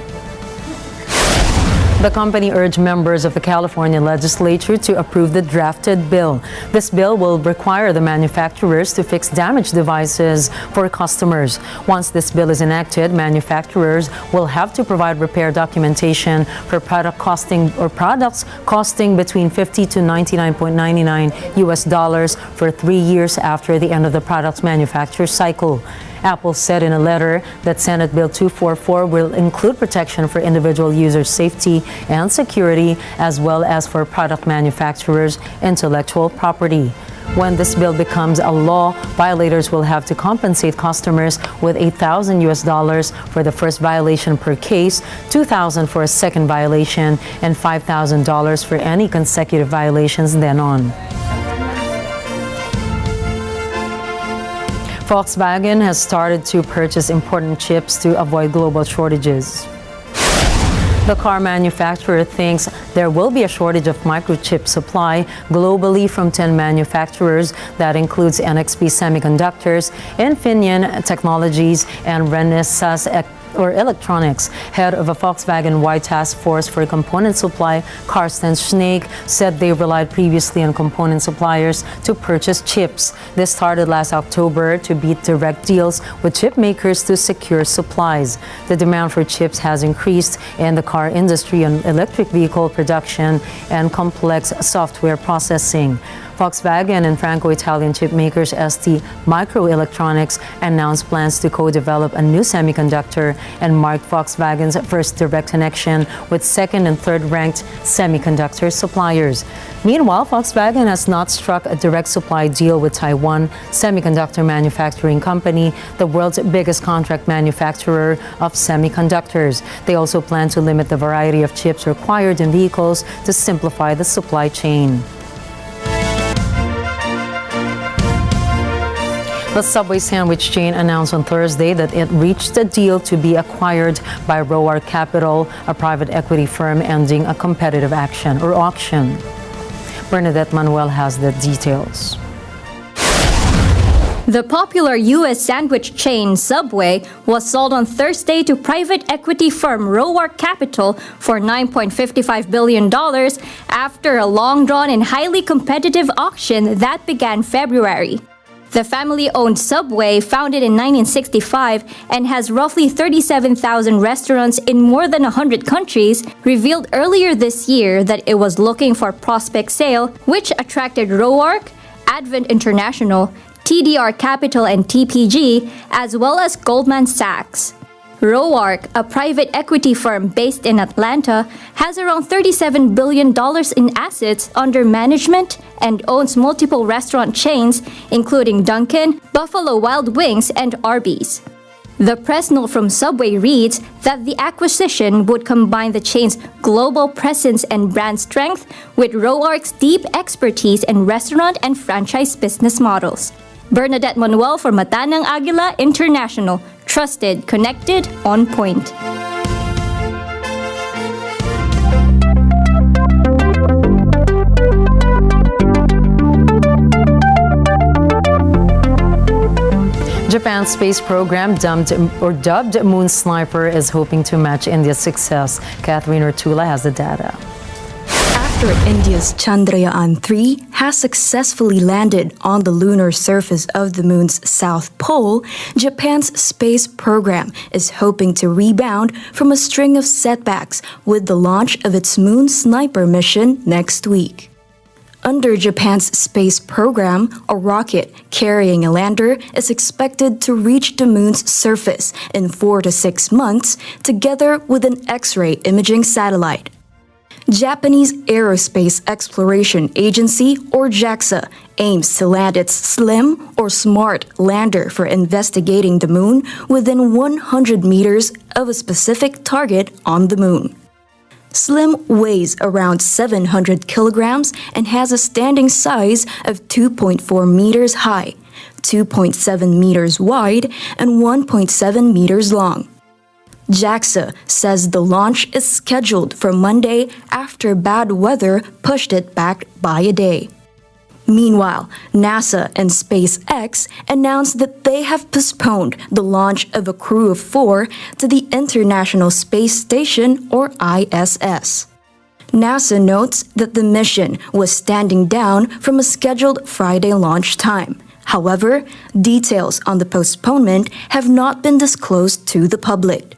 The company urged members of the California legislature to approve the drafted bill. This bill will require the manufacturers to fix damaged devices for customers. Once this bill is enacted, manufacturers will have to provide repair documentation for products costing between $50 to $99.99 for 3 years after the end of the product's manufacture cycle. Apple said in a letter that Senate Bill 244 will include protection for individual users' safety and security, as well as for product manufacturers' intellectual property. When this bill becomes a law, violators will have to compensate customers with $8,000 for the first violation per case, $2,000 for a second violation, and $5,000 for any consecutive violations then on. Volkswagen has started to purchase important chips to avoid global shortages. The car manufacturer thinks there will be a shortage of microchip supply globally from 10 manufacturers. That includes NXP Semiconductors, Infineon Technologies, and Renesas Electronics. Head of a Volkswagen-wide task force for component supply, Carsten Schneek, said they relied previously on component suppliers to purchase chips. This started last October to beat direct deals with chip makers to secure supplies. The demand for chips has increased in the car industry on electric vehicle production and complex software processing. Volkswagen and Franco-Italian chip makers ST Microelectronics announced plans to co-develop a new semiconductor and marked Volkswagen's first direct connection with second and third ranked semiconductor suppliers. Meanwhile, Volkswagen has not struck a direct supply deal with Taiwan Semiconductor Manufacturing Company, the world's biggest contract manufacturer of semiconductors. They also plan to limit the variety of chips required in vehicles to simplify the supply chain. The Subway sandwich chain announced on Thursday that it reached a deal to be acquired by Roark Capital, a private equity firm, ending a competitive auction. Bernadette Manuel has the details. The popular U.S. sandwich chain Subway was sold on Thursday to private equity firm Roark Capital for $9.55 billion after a long-drawn and highly competitive auction that began February. The family-owned Subway, founded in 1965 and has roughly 37,000 restaurants in more than 100 countries, revealed earlier this year that it was looking for prospect sale, which attracted Roark, Advent International, TDR Capital and TPG, as well as Goldman Sachs. Roark, a private equity firm based in Atlanta, has around $37 billion in assets under management and owns multiple restaurant chains, including Dunkin', Buffalo Wild Wings, and Arby's. The press note from Subway reads that the acquisition would combine the chain's global presence and brand strength with Roark's deep expertise in restaurant and franchise business models. Bernadette Manuel for Matanang Agila International. Trusted, connected, on point. Japan's space program, dubbed Moon Sniper, is hoping to match India's success. Catherine Ortula has the data. After After India's Chandrayaan-3 has successfully landed on the lunar surface of the moon's south pole, Japan's space program is hoping to rebound from a string of setbacks with the launch of its Moon Sniper mission next week. Under Japan's space program, a rocket carrying a lander is expected to reach the moon's surface in 4 to 6 months, together with an X-ray imaging satellite. Japanese Aerospace Exploration Agency, or JAXA, aims to land its SLIM or SMART lander for investigating the moon within 100 meters of a specific target on the moon. SLIM weighs around 700 kilograms and has a standing size of 2.4 meters high, 2.7 meters wide, and 1.7 meters long. JAXA says the launch is scheduled for Monday after bad weather pushed it back by a day. Meanwhile, NASA and SpaceX announced that they have postponed the launch of a crew of 4 to the International Space Station, or ISS. NASA notes that the mission was standing down from a scheduled Friday launch time. However, details on the postponement have not been disclosed to the public.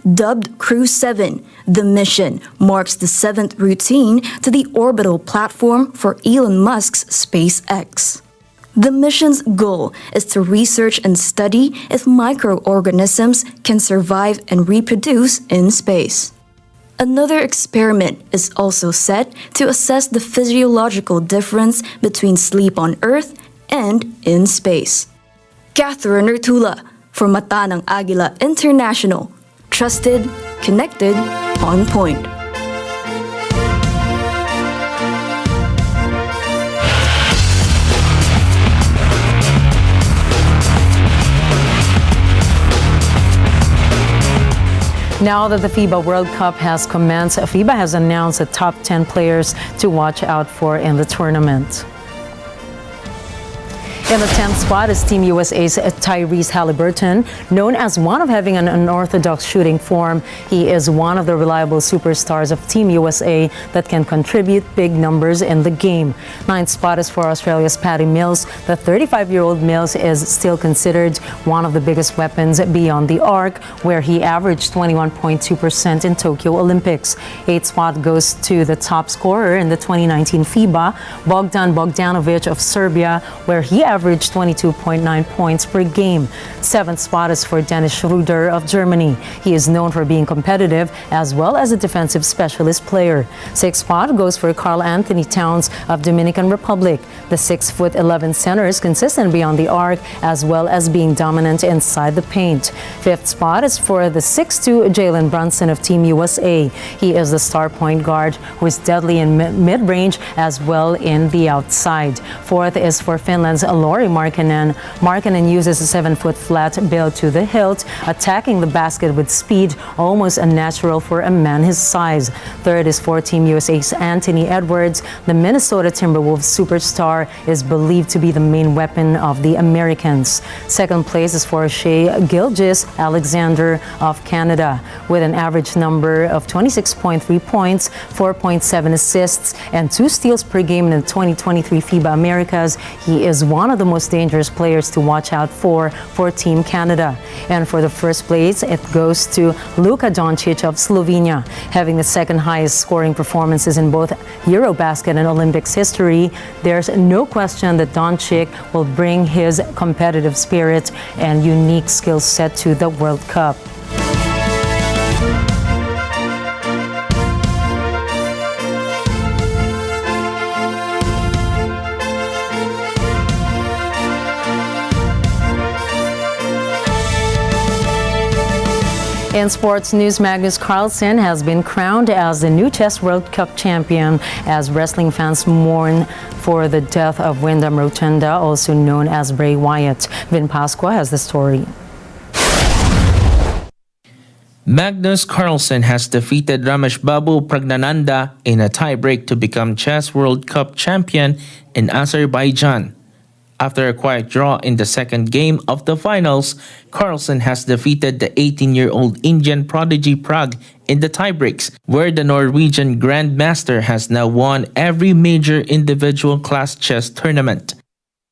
Dubbed Crew 7, the mission marks the 7th routine to the orbital platform for Elon Musk's SpaceX. The mission's goal is to research and study if microorganisms can survive and reproduce in space. Another experiment is also set to assess the physiological difference between sleep on Earth and in space. Catherine Ertula for Mata ng Agila International. Trusted, connected, on point. Now that the FIBA World Cup has commenced, FIBA has announced the top 10 players to watch out for in the tournament. In the 10th spot is Team USA's Tyrese Haliburton. Known as one of having an unorthodox shooting form, he is one of the reliable superstars of Team USA that can contribute big numbers in the game. 9th spot is for Australia's Patty Mills. The 35-year-old Mills is still considered one of the biggest weapons beyond the arc, where he averaged 21.2% in Tokyo Olympics. 8th spot goes to the top scorer in the 2019 FIBA, Bogdan Bogdanovic of Serbia, where he averaged 22.9 points per game. 7th spot is for Dennis Schroeder of Germany. He is known for being competitive as well as a defensive specialist player. 6th spot goes for Carl Anthony Towns of Dominican Republic. The 6'11" center is consistent beyond the arc as well as being dominant inside the paint. 5th spot is for the 6'2" Jalen Brunson of Team USA. He is the star point guard who is deadly in mid-range as well in the outside. 4th is for Finland's Lauri Markkanen. Markkanen uses a 7-foot flat build to the hilt, attacking the basket with speed, almost unnatural for a man his size. 3rd is for Team USA's Anthony Edwards. The Minnesota Timberwolves superstar is believed to be the main weapon of the Americans. 2nd place is for Shai Gilgeous-Alexander of Canada. With an average number of 26.3 points, 4.7 assists, and 2 steals per game in the 2023 FIBA Americas, he is one of the most dangerous players to watch out for Team Canada. And for the first place, it goes to Luka Doncic of Slovenia. Having the 2nd highest scoring performances in both Eurobasket and Olympics history, there's no question that Doncic will bring his competitive spirit and unique skill set to the World Cup. In sports news, Magnus Carlsen has been crowned as the new Chess World Cup champion as wrestling fans mourn for the death of Wyndham Rotunda, also known as Bray Wyatt. Vin Pasqua has the story. Magnus Carlsen has defeated Ramesh Babu Pragnananda in a tiebreak to become Chess World Cup champion in Azerbaijan. After a quiet draw in the second game of the finals, Carlsen has defeated the 18-year-old Indian prodigy Prague in the tiebreaks, where the Norwegian Grandmaster has now won every major individual class chess tournament.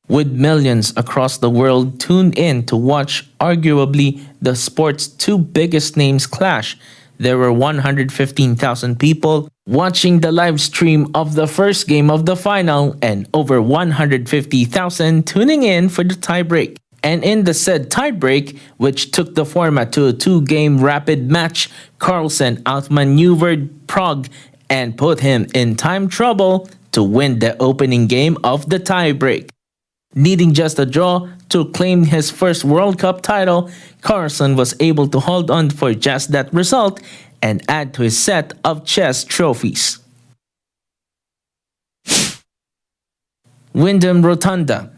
With millions across the world tuned in to watch arguably the sport's two biggest names clash, there were 115,000 people watching the live stream of the first game of the final and over 150,000 tuning in for the tiebreak. And in the said tiebreak, which took the format to a two-game rapid match, Carlsen outmaneuvered Prague and put him in time trouble to win the opening game of the tiebreak. Needing just a draw to claim his first World Cup title, Carlsen was able to hold on for just that result and add to his set of chess trophies. Wyndham Rotunda,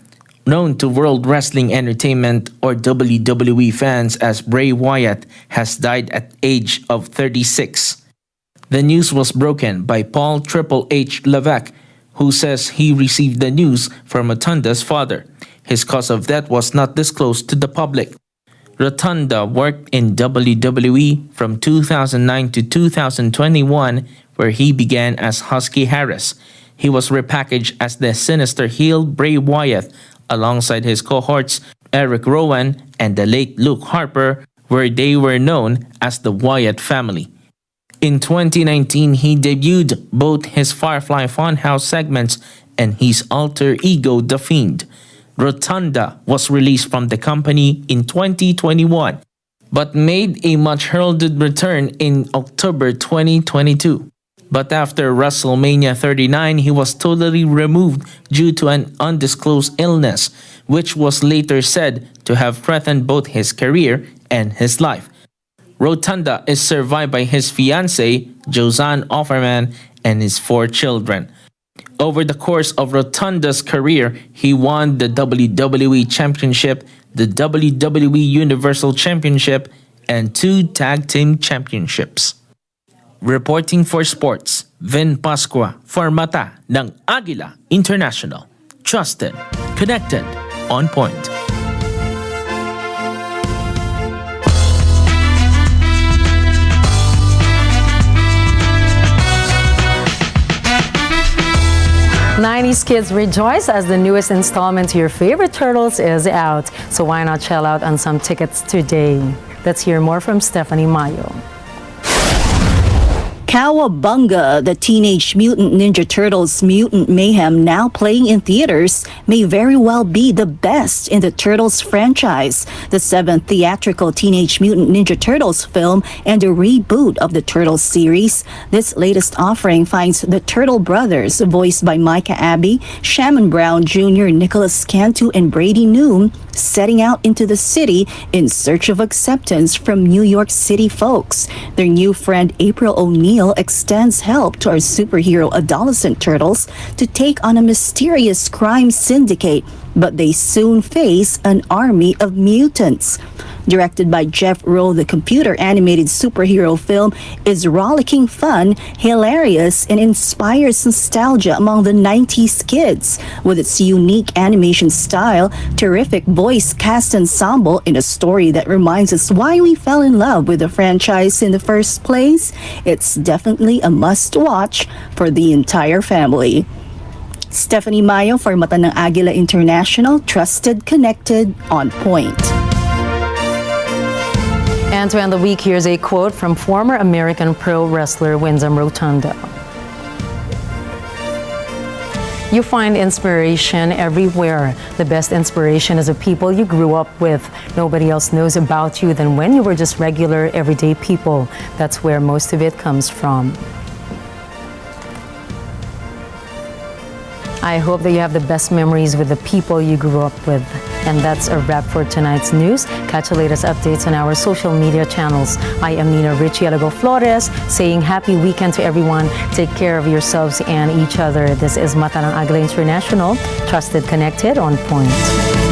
known to World Wrestling Entertainment or WWE fans as Bray Wyatt, has died at age of 36. The news was broken by Paul Triple H Levesque, who says he received the news from Rotunda's father. His cause of death was not disclosed to the public. Rotunda worked in WWE from 2009 to 2021, where he began as Husky Harris. He was repackaged as the sinister heel Bray Wyatt, alongside his cohorts Eric Rowan and the late Luke Harper, where they were known as the Wyatt family. In 2019, he debuted both his Firefly Funhouse segments and his alter ego The Fiend. Rotunda was released from the company in 2021, but made a much heralded return in October 2022. But after WrestleMania 39, he was totally removed due to an undisclosed illness, which was later said to have threatened both his career and his life. Rotunda is survived by his fiancée, Josanne Offerman, and his 4 children. Over the course of Rotunda's career, he won the WWE Championship, the WWE Universal Championship, and 2 Tag Team Championships. Reporting for Sports, Vin Pascua for Mata ng Agila International. Trusted, connected, on point. '90s kids rejoice as the newest installment to your favorite Turtles is out. So why not shell out on some tickets today? Let's hear more from Stephanie Mayo. Cowabunga, the Teenage Mutant Ninja Turtles Mutant Mayhem, now playing in theaters, may very well be the best in the Turtles franchise, the 7th theatrical Teenage Mutant Ninja Turtles film and a reboot of the Turtles series. This latest offering finds the Turtle brothers, voiced by Micah Abbey, Shamon Brown Jr., Nicholas Cantu, and Brady Noom, setting out into the city in search of acceptance from New York City folks. Their new friend April O'Neil extends help to our superhero adolescent turtles to take on a mysterious crime syndicate, but they soon face an army of mutants. Directed by Jeff Rowe, the computer-animated superhero film is rollicking fun, hilarious, and inspires nostalgia among the 90s kids. With its unique animation style, terrific voice cast ensemble, and a story that reminds us why we fell in love with the franchise in the first place, it's definitely a must-watch for the entire family. Stephanie Mayo for Mata ng Agila International, trusted, connected, on point. And to end the week, here's a quote from former American pro wrestler Wyndham Rotunda. You find inspiration everywhere. The best inspiration is the people you grew up with. Nobody else knows about you than when you were just regular, everyday people. That's where most of it comes from. I hope that you have the best memories with the people you grew up with. And that's a wrap for tonight's news. Catch the latest updates on our social media channels. I am Nina Richielago Flores, saying happy weekend to everyone. Take care of yourselves and each other. This is Mata ng Agila International, trusted, connected, on point.